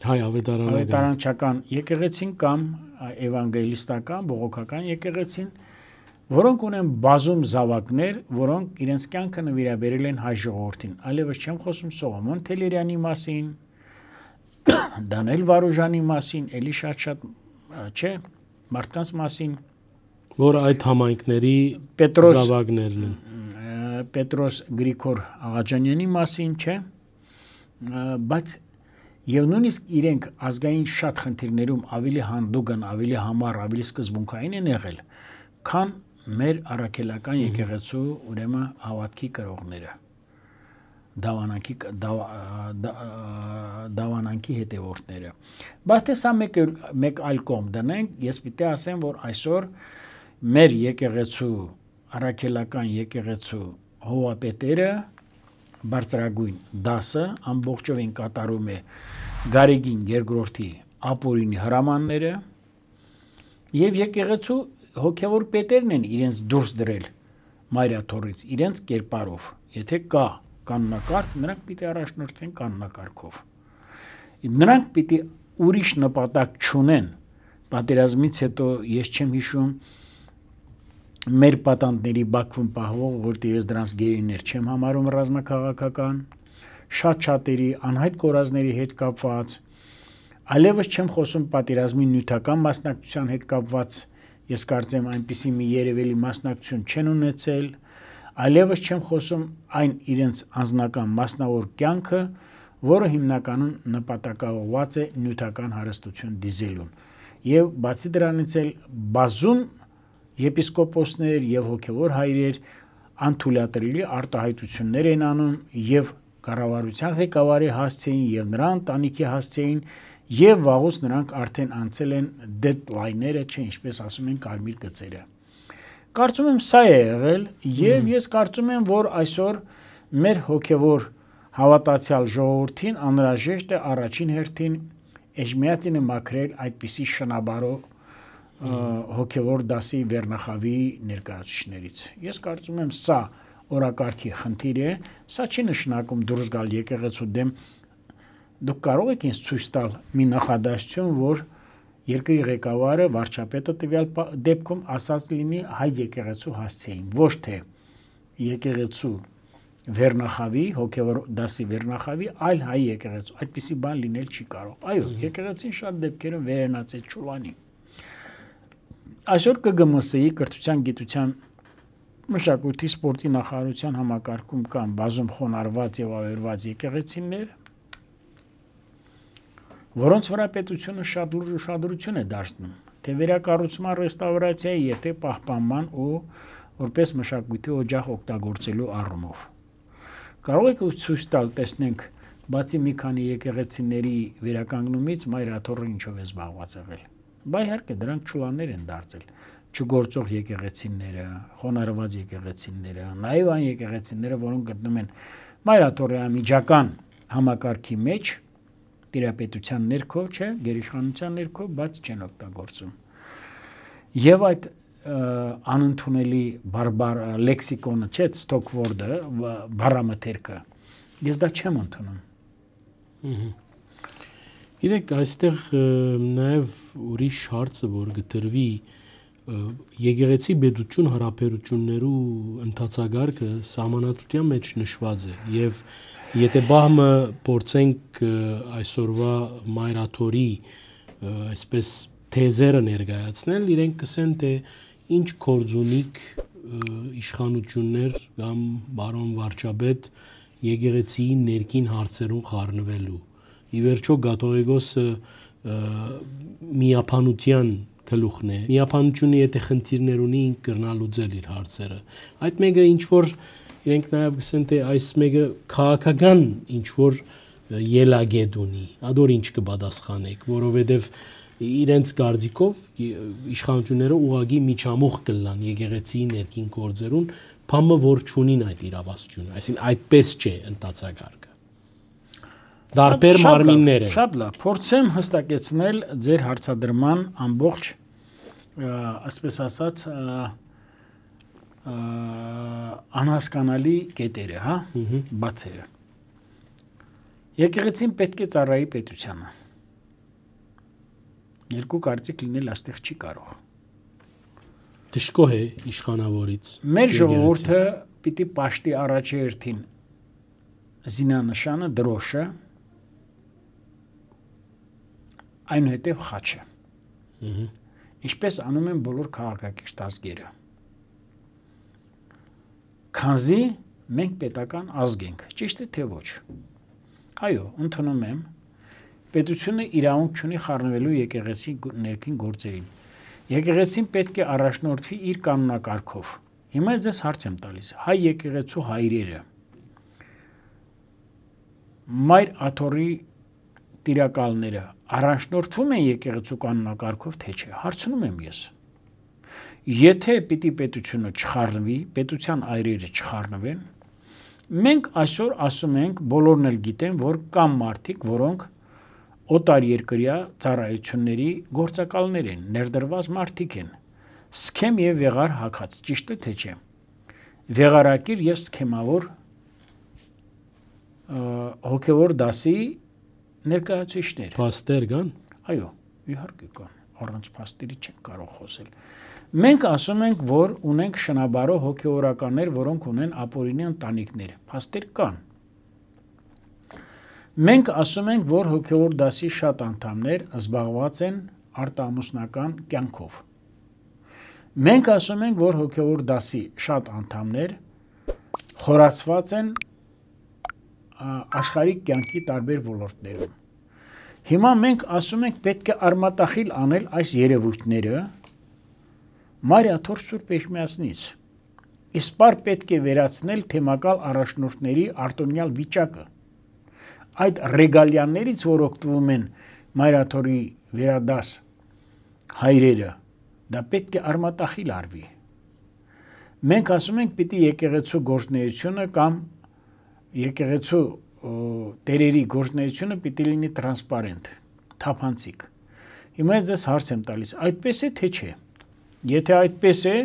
[SPEAKER 1] հայ ավետարանչական
[SPEAKER 2] եկեղեցին կամ էվանգելիստական, բողոքական եկեղեցին, որոնք ունեն բազում զավակներ, որոնք իրենց կյանքը նվիրաբերել են հայ ժողովրդին։ Այլևս չեմ խոսում Սողոմոն Թելերյանի մասին, Դանիել Վարուժանի մասին, էլի շատ չէ, մարդկանց մասին,
[SPEAKER 1] որ այդ համայնքների զավակներն են։
[SPEAKER 2] Պետրոս Գրիգոր Աղաջանյանի մասին, չէ, բայց եւ նույնիսկ իրենք ազգային շատ խնդիրներում ավելի հանդուգն, ավելի համառ, ավելի սկզբունքային են եղել, քան մեր առաքելական եկեղեցու ուրեմն հավատքի կրողները, դավանանքի հետևորդները։ Բայց թե սա մեկ այլ կողմ դնենք, ես պիտի ասեմ, որ այսօր մեր եկեղեցու առաքելական եկեղեցու հովապետերը բարձրագույն դասը ամբողջովին կատարում է Գարեգին II Ապուրինի հրամանները եւ եկեղեցու հոգևոր պետերն են իրենց դուրս դրել Մայրաթոռից իրենց կերպարով, եթե կա կանոնակարգ, նրանք պիտի առաջնորդվեն կանոնակարգով։ Նրանք պիտի ուրիշ նպատակ չունեն։ Պատերազմից հետո ես չեմ հիշում մեր պատանդների Բաքվում պահվող, որտեղ ես դրանց գերիներ չեմ համարում ռազմաքաղաքական, շատ-շատերի անհայտ կորածների հետ կապված, այլևս չեմ խոսում պատերազմի նյութական մասնակցության հետ կապված, ես կարծեմ այնպիսի մի երևելի մասնակցություն չեն ունեցել, այլևս չեմ խոսում այն իրենց անձնական մասնավոր կյանքը, որը հիմնականում նպատակաուղղված է նյութական հարստություն դիզելուն։ Եվ բացի դրանից էլ բազում եպիսկոպոսներ եւ հոգևոր հայրեր անթույլատրելի արտահայտություններ են անում եւ կառավարության ղեկավարի հասցեին եւ նրա ընտանիքի հասցեին եւ վաղուց նրանք արդեն անցել են դեդլայները, չէ, ինչպես ասում են կարմիր գծերը։ Կարծում եմ սա է եղել եւ ես կարծում եմ, որ այսօր մեր հոգևոր հավատացյալ ժողովրդին անհրաժեշտ է առաջին հերթին Էջմիածինը մաքրել այդպիսի շնաբարով հոգևոր դասի վերնախավի ներկայացուցիչներից։ Ես կարծում եմ սա օրակարգի խնդիր է, սա չի նշանակում դուրս գալ եկեղեցու դեմ։ Դուք կարող եք ինձ ցույց տալ մի նախադասություն, որ երկրի ղեկավարը, վարչապետը տվյալ դեպքում ասած լինի հայ եկեղեցու հասցեին, ոչ թե եկեղեցու վերնախավի, հոգևոր դասի վերնախավի, այլ հայ եկեղեցու։ Այդպիսի բան լինել չի կարող։ Այո, եկեղեցին շատ դեպքերում վերենացել Չուլանի։ Այսօր ԿԳՄՍ-ի կրթության, գիտության, մշակույթի, սպորտի նախարարության համակարգում կան բազում խոնարհված եւ ավերված եկեղեցիներ, որոնց վրա պետությունը շատ լուրջ ուշադրություն է դարձնում, թե վերակառուցման, ռեստավրացիայի եւ թե պահպանման ու որպես մշակույթի օջախ օգտագործելու առումով։ Կարող եք ցույց տալ, տեսնենք, բացի մի քանի եկեղեցիների վերականգնումից Մայրաթորը ինչով է զբաղված եղել։ Բա իհարկե դրանք ճուլաններ են դարձել, չգործող եկեղեցիները, խոնարհված եկեղեցիները, նաեւ այն եկեղեցիները, որոնք գտնում են Մայրաթորի անմիջական համակարգի մեջ, տիրապետության ներքո, չէ, գերիշխանության ներքո, բայց չեն օգտագործում։ Եվ այդ անընդունելի բարբար լեքսիկոնը, չէ, stock word-ը, բառամթերքը, ես դա չեմ ընդունում։
[SPEAKER 1] Գիտեք, այստեղ նաև ուրիշ հարցը, որ գտրվի եկեղեցի պետություն հարաբերություններու ընթացագարկը սահմանադրության մեջ նշված է եւ եթե բահմը փորձենք այսօրվա Մայրաթորի այսպես թեզերը ներկայացնել, իրենք կսեն թե ինչ կորձունիկ իշխանություններ կամ բարոն վարչապետ եկեղեցիի ներքին հարցերուն խառնվելու։ Ի վերջո Գաթողիկոսը միապանության գլուխն է։ Միապանությունը եթե խնդիրներ ունի, ինք կրնա լուծել իր հարցերը։ Այդ մեկը ինչ որ իրենք նաև գսեն թե այս մեկը քաղաքական ինչ որ ելագետ ունի, ադոր ինչ կպատասխանեք, որովհետև իրենց կարծիքով իշխանությունները ուղղակի միջամուխ կլան եկեղեցիի ներքին գործերուն, բամը որ չունին այդ իրավասությունը, այսինքն այդպես չէ ընթացագարկը։ Դարբեր մարմիններ են։
[SPEAKER 2] Շատ լավ, փորձեմ հստակեցնել ձեր հարցադրման ամբողջ, այսպես ասած, անհասկանալի կետերը, հա, բացերը։ Եկեղեցին պետք է ծառայի պետությանը։ Երկու կարծիք լինել այստեղ չի կարող։
[SPEAKER 1] Դժգոհ է իշխանավորից։
[SPEAKER 2] Մեր ժողովուրդը պիտի պաշտի առաջի հերթին զինանշանը, դրոշը, այնուհետև խաչը։ Ինչպես անում են բոլոր քաղաքակիրթ ազգերը։ Քանզի մենք պետական ազգ ենք, ճիշտ է թե ոչ։ Այո, ընդունում եմ, պետությունը իրավունք չունի խառնվելու եկեղեցի ներքին գործերին։ Եկեղեցին պետք է առաջնորդվի իր կանոնակարգով։ Հիմա ես ձեզ հարց եմ տալիս, հայ եկեղեցու հայրերը Մայր Աթոռի տիրակալները առաջնորդվում են եկեղեցու կանոնակարգով, թե չէ, հարցնում եմ ես։ Եթե պիտի պետությունը չխառնվի, պետության այրերը չխառնվեն, մենք այսօր ասում ենք, բոլորն էլ գիտեն, որ կան մարդիկ, որոնք օտար երկրյա ծառայությունների գործակալներ են, ներդրված մարդիկ են, սքեմ եւ վեղար հագած, ճիշտ է թե չէ։ Վեղարակիր եւ սքեմավոր հոգեվոր դասի ներկայացուցիչներ։
[SPEAKER 1] Փաստեր կան։
[SPEAKER 2] Այո, իհարկե կան, առանց փաստերի չեն կարող խոսել։ Մենք ասում ենք, որ ունենք շնաբարո հոգեորականներ, որոնք ունեն ապօրինի ընտանիքներ, փաստեր կան։ Մենք ասում ենք, որ հոգեոր դասի շատ անդամներ զբաղված են արտամուսնական կյանքով։ Մենք ասում ենք, որ հոգեոր դասի շատ անդամներ խորացված են աշխարհիկ կյանքի տարբեր ոլորտներում։ Հիմա մենք ասում ենք, պետք է արմատախիլ անել այս երևույթները Մարիաթոր Սուրբ Էջմիածնից։ Իսպար պետք է վերացնել թեմակալ առաջնորդների արտոնյալ վիճակը։ Այդ ռեգալիաներից, որ օգտվում են Մայրաթորի վերադաս հայրերը, դա պետք է արմատախիլ արվի։ Մենք ասում ենք, պիտի եկեղեցու գործունեությունը կամ եկեղեցու տերերի գործունեությունը պիտի լինի տրանսպարենտ, թափանցիկ։ Հիմա ես ձեզ հարց եմ տալիս, այդպես է թե չէ։ Եթե այդպես է,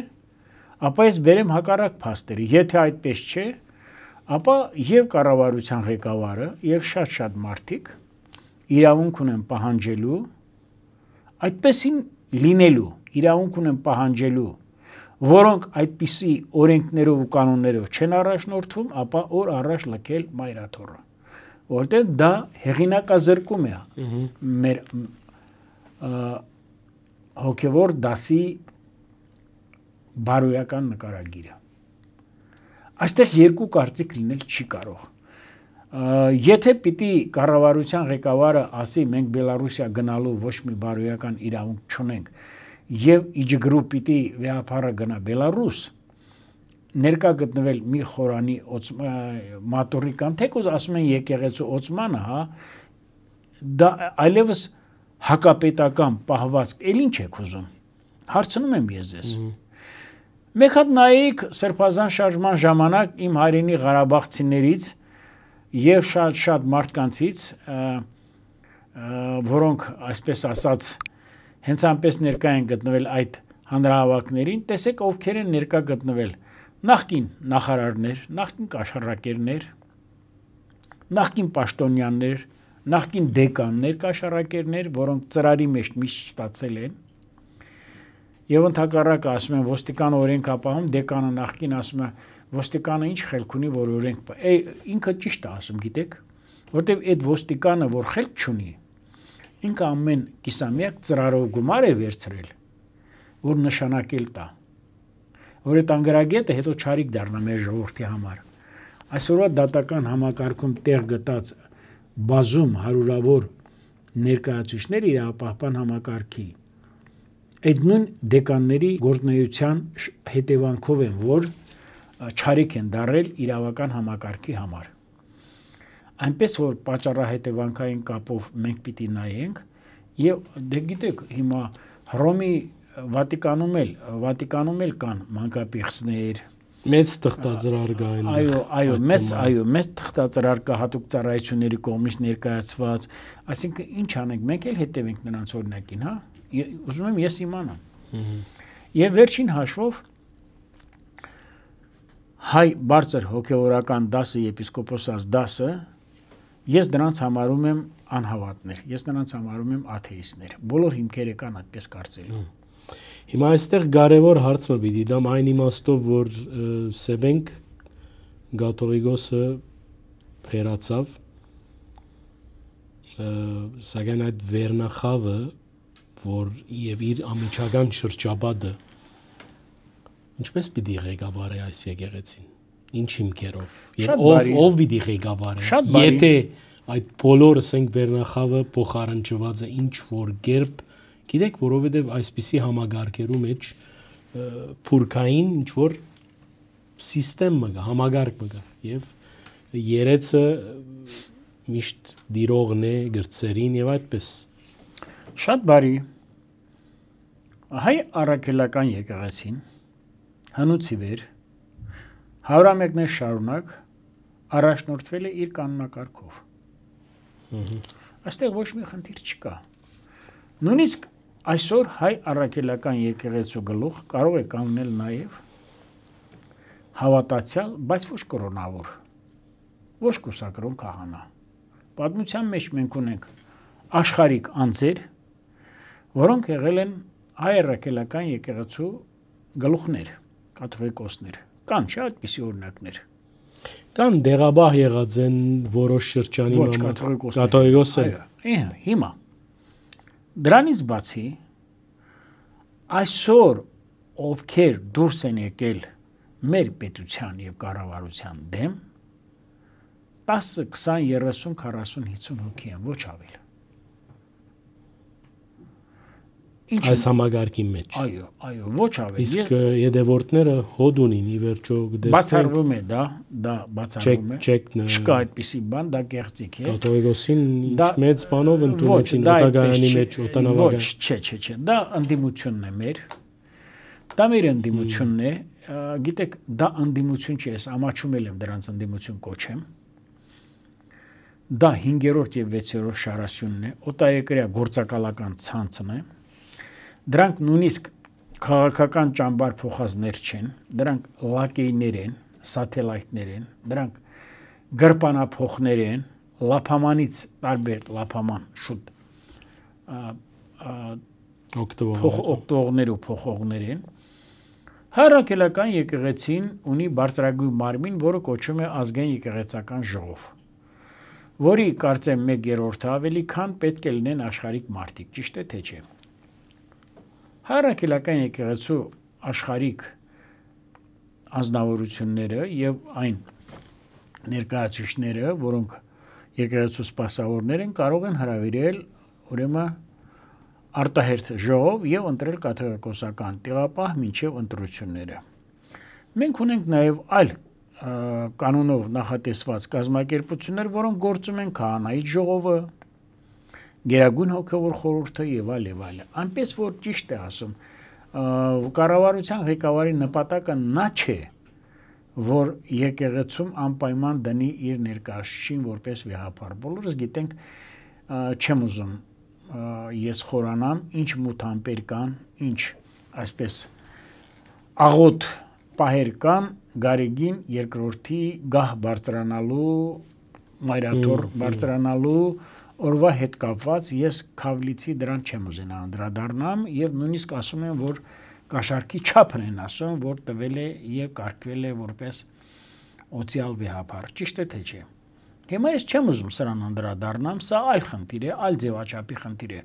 [SPEAKER 2] ապա ես բերեմ հակառակ փաստերը։ Եթե այդպես չէ, ապա եւ կառավարության ղեկավարը եւ շատ մարդիկ իրավունք ունեն պահանջելու, այդպեսին լինելու, իրավունք ունեն պահանջելու, որոնք այդպիսի օրենքներով ու կանոններով չեն առաջնորդվում, ապա օր առաջ լքել Մայրաթոռը, որտեղ դա հեղինակազրկում է մեր հոգևոր դասի բարոյական նկարագիրը։ Այստեղ երկու կարծիք լինել չի կարող։ Եթե պիտի կառավարության ղեկավարը ասի մենք Բելարուսիա գնալու ոչ մի բարոյական իրավունք չունենք եւ իջգրու պիտի վեհապարը գնա Բելարուս, ներկա գտնվել մի խորանի մատորի կամ թեկուզ ասում են եկեղեցու օծմանը, հա, դա այլևս հակապետական պահվածք, էլ ինչ եք ուզում։ Հարցնում եմ ես ձեզ։ Մեկ հատ նայեք սրբազան շարժման ժամանակ իմ հայրենի Ղարաբաղցիներից եւ շատ մարդկանցից, որոնք այսպես ասած հենց այնպես ներկա են գտնվել այդ հանրահավաքներին, տեսեք ովքեր են ներկա գտնվել նախկին նախարարներ, նախկին կաշառակերներ, նախկին պաշտոնյաներ, նախկին դեկաններ, կաշառակերներ, որոնք ծրարի մեջ միշտ ստացել են։ Եվ ընդհակառակը ասում են ոստիկան օրենք ապահում, դեկանը նախկին ասում է ոստիկանը ինչ խելք ունի, որ օրենք ինքը ճիշտ է ասում, գիտեք, որտեվ այդ ոստիկանը, որ խելք չունի, ինքը ամեն կիսամյակ ծրարով գումար է վերցրել, որ նշանակել տա, որ այդ անգրագետը հետո չարիք դառնա մեր ժողովրդի համար։ Այսօրվա դատական համակարգում տեղ գտած բազում հարյուրավոր ներկայացուցիչներ իրավապահպան համակարգի այդ նույն դեկանների գործունեության հետևանքով են, որ չարիք են դարել իրավական համակարգի համար։ Այնպես որ պատճառահետևանքային կապով մենք պիտի նայենք եւ դե գիտեք հիմա Հռոմի Վատիկանում էլ կան մանկապիղծներ,
[SPEAKER 1] մեծ թղթածրար կա այն։
[SPEAKER 2] Մեծ թղթածրար կա հատուկ ծառայությունների կողմից ներկայացված, այսինքն ինչ անենք, մենք էլ հետևենք նրանց օրինակին, հա։ Ուզում եմ ես իմանամ։ Եվ վերջին հաշվով հայ բարձր հոգևորական դասը, եպիսկոպոսաց դասը, ես դրանց համարում եմ անհավատներ, ես նրանց համարում եմ աթեիստներ։ Բոլոր հիմքերը կան այդպես կարծելու։
[SPEAKER 1] Հիմա այստեղ կարևոր հարց մը պիտի դամ այն իմաստով, որ Սեբենք Գաթողիկոսը հերացավ, սակայն այդ վերնախավը, որ եւ իր ամիջական շրջապատը ինչպես պիտի ղեկավարի այս եկեղեցին, ինչ հիմքերով եւ ով պիտի ղեկավարի, եթե այդ բոլորը ասենք վերնախավը փոխարինված է ինչ որ կերպ, գիտեք, որովհետեւ այսպիսի համագարկերու մեջ փուրքային ինչ որ համակարգ մը կա, համագարկ մը կա եւ երեցը միշտ դիրողն է գրծերին եւ այդպես։
[SPEAKER 2] Շատ բարի։ Հայ առաքելական եկեղեցին հնուց ի վեր հարյուրամյակներ շարունակ առաջնորդվել է իր կանոնակարգով։ Այստեղ ոչ մի խնդիր չկա։ Նույնիսկ այսօր հայ առաքելական եկեղեցու գլուխ կարող է կանգնել նաև հավատացյալ, բայց ոչ կրոնավոր, ոչ կուսակրոն քահանա։ Պատմության մեջ մենք ունենք աշխարհիկ անձեր, որոնք եղել են հայ առաքելական եկեղեցու գլուխներ, կաթողիկոսներ, կան չէ այդպիսի օրինակներ։
[SPEAKER 1] Կան դեղաբահ եղած են որոշ շրջանի կաթողիկոսներ։
[SPEAKER 2] Հիմա դրանից բացի այսօր ովքեր դուրս են եկել մեր պետության եւ կառավարության դեմ 10, 20, 30, 40, 50 հոգի են, ոչ ավել։
[SPEAKER 1] Այս համագարկի մեջ։
[SPEAKER 2] Այո, ոչ ավել։
[SPEAKER 1] Իսկ յետևորդները հոդ ունին ի վերջո
[SPEAKER 2] բացառվում է դա բացառվում է։ Չկա այդպիսի բան, դա կեղծիք է։
[SPEAKER 1] Կաթողիկոսին մեծ բանով ընդունեցին օտագայանի մեջ օտանավակայանի։
[SPEAKER 2] Չէ, դա ընդդիմությունն է մեր։ Դա մեր ընդդիմությունն է, գիտեք, դա ընդդիմություն չի, ես ամաչում եմ դրանց ընդդիմություն կոչեմ։ Դա 5-րդ եւ 6-րդ շարասյունն է, օտարերկրյա գործակալական ցանցն է։ Դրանք նույնիսկ քաղաքական ճամբար փոխածներ չեն, դրանք լակեյներ են, սաթելայթներ են, դրանք գրպանափոխներ են, լափամանից տարբեր լափաման շուտ օգտողներ ու փոխողներ են։ Առաքելական եկեղեցին ունի բարձրագույն մարմին, որը կոչվում է ազգային եկեղեցական ժողով, որի կարծեմ 1/3-ը ավելի քան պետք է լինեն աշխարհիկ մարդիկ, ճիշտ է թե չէ։ Առաքելական եկեղեցու աշխարհիկ անձնավորությունները եւ այն ներկայացուցիչները, որոնք եկեղեցու սպասավորներ են, կարող են հրավիրել ուրեմն արտահերթ ժողով եւ ընտրել կաթողիկոսական տեղապահ մինչեւ ընտրությունները։ Մենք ունենք նաեւ այլ կանոնով նախատեսված կազմակերպություններ, որոնք գործում են քահանայի ժողովը, Գերագույն հոգևոր խորհուրդը եւ այլ եւ այլ։ Այնպես որ ճիշտ է ասում, կառավարության ղեկավարի նպատակը նա չէ, որ եկեղեցում անպայման դնի իր ներկայացուցիչին որպես վեհապար։ Բոլորս գիտենք, չեմ ուզում ես խորանամ, ինչ մութամպեր կան, ինչ այսպես աղոտ պահեր կան Գարեգին երկրորդի գահ բարձրանալու, մայրաթոր բարձրանալու օրվա հետ կապված ես քավլիցի դրան չեմ ուզենա անդրադառնամ եւ նույնիսկ ասում եմ, որ կաշառքի չափն են ասում, որ տվել է եւ կարգվել է որպես օցիալ վեհապար։ Ճիշտ է թե չէ։ Հիմա ես չեմ ուզում սրան անդրադառնամ, սա այլ խնդիր է, այլ ձևաչափի խնդիր է։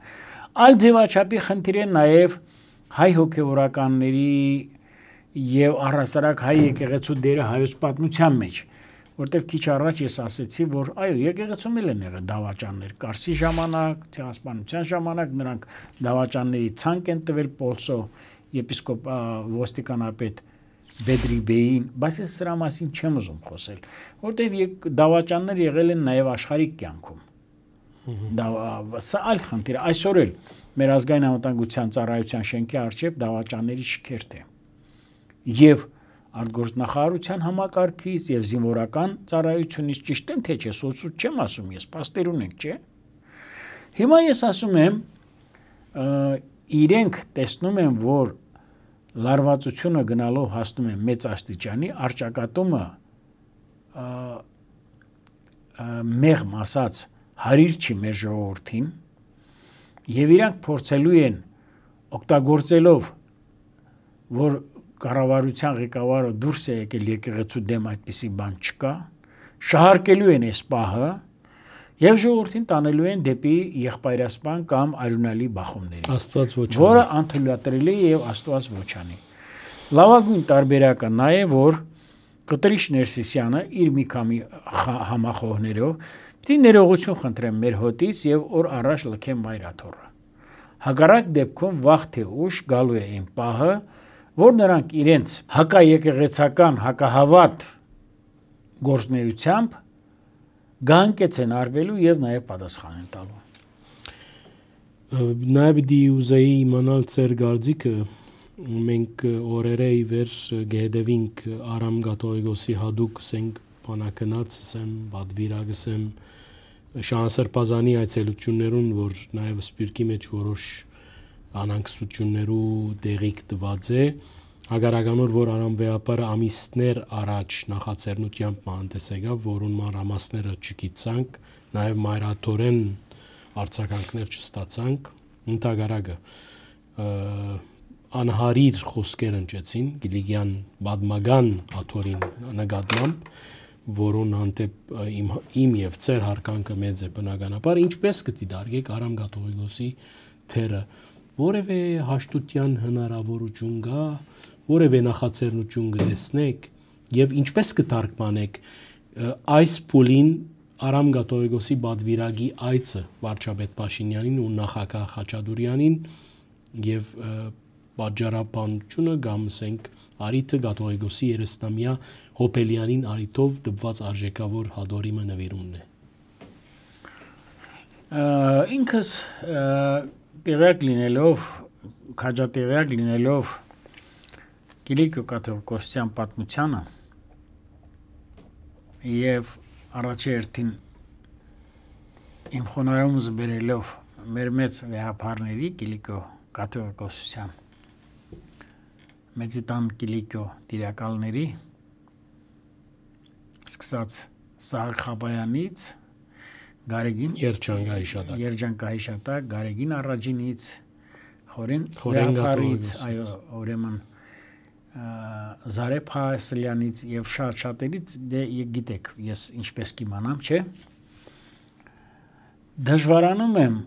[SPEAKER 2] Այլ ձևաչափի խնդիր է նաեւ հայ հոգեվորականների եւ առհասարակ հայ եկեղեցու դերը հայոց պատմության մեջ, որտեղ քիչ առաջ ես ասացի, որ այո, եկեղեցում էլ են եղել դավաճաններ, Կարսի ժամանակ, ցեղասպանության ժամանակ նրանք դավաճանների ցանկ են տվել Պոլսո եպիսկոպ ոստիկանապետ Բեդրի Բեին, բայց ես սրա մասին չեմ ուզում խոսել, որտեղ դավաճաններ եղել են նաեւ աշխարհիկ կյանքում։ Սա այլ խնդիր է, այսօր էլ մեր ազգային անվտանգության ծառայության շենքի առջև դավաճանների շքերթ է։ Եվ արտգործնախարարության համակարգից եւ զինվորական ծառայությունից ճիշտ եմ թե չէ, սոցիալ չեմ ասում ես, պաստերուն ենք, չէ։ Հիմա ես ասում եմ, իրենք տեսնում են, որ լարվածությունը գնալով հասնում է մեծ աստիճանի, արճակատումը մեղմ ասած հարիր չի մեր ժողովրդին, եւ իրանք փորձելու են օգտագործելով, որ կառավարության ղեկավարը դուրս է եկել եկեղեցու դեմ այդպիսի բան չկա, շահարկելու են այս պահը եւ ժողովրդին տանելու են դեպի եղբայրասպան կամ արյունալի բախումների,
[SPEAKER 1] Աստված ոչանի,
[SPEAKER 2] որը անթույլատրելի է եւ Աստված ոչանի։ Լավագույն տարբերակը նա է, որ Կտրիշ Ներսիսյանը իր մի քանի համախոհներով պիտի ներողություն խնդրեմ մեր հոտից եւ օր առաջ լքեմ մայրաթորը։ Հակառակ դեպքում վաղ թե ուշ գալու է այն պահը, որ նրանք իրենց հակաեկեղեցական, հակահավատ գործնեությամբ գանկեց են արվելու եւ նաեւ պատասխան են տալու։
[SPEAKER 1] Նաեւ դի ուզեի իմանալ ծեր գարձիկը, մենք օրերը ի վեր գեհդեվինք Արամ Գաթողիկոսի հադուկ սենք բանակնած սեմ բադվիրագսեմ Շահասրբազանի այցելություններուն, որ նաեւ սպիրկի մեջ որոշ անհանգստություններու դեղիկ տված է, հագարականոր, որ Արամ վեհապարը ամիսներ առաջ նախաձեռնությամբ մանտես եկավ, որուն մանրամասները չգիտցանք, նաեւ մայրաթորեն արձագանքներ չստացանք, ընդհակառակը անհարիր խոսքեր ընճեցին Գիլիգյան բադմագան աթորին նկատմամբ, որուն հանդեպ իմ եւ ծեր հարկանքը մեծ է բնականաբար, ինչպես կտի դարգեք Արամ Գաթողիկոսի թերը, որևէ հաշտության հնարավորություն կա, որևէ նախաձեռնություն կտեսնեք եւ ինչպես կթարգմանեք այս փուլին Արամ Գաթողիկոսի բադվիրագի այցը վարչապետ Փաշինյանին ու նախագահ Խաչատուրյանին եւ պատժարաբանությունը կամ ասենք արիթը Գաթողիկոսի 30-ամյա Հոպելյանին արիթով դպված արժեքավոր հադորիմը նվիրումն է։
[SPEAKER 2] Ինքս տեղյակ լինելով, քաջատեղյակ լինելով Կիլիկիո կաթողիկոսության պատմությանը եւ առաջերտին իմ խոնարհումս բերելով մեր մեծ վեհապարների Կիլիկիո կաթողիկոսության մեծիտան Կիլիկիո տիրակալների սկսած Սահակ Խաբայանից Գարեգին Երջանկահիշատակ Գարեգին առաջինից Խորեն Վեհապարից, այո, ուրեմն Զարեփ Հասլյանից եւ շատերից դե գիտեք, ես ինչպես կիմանամ, չէ։ Դժվարանում եմ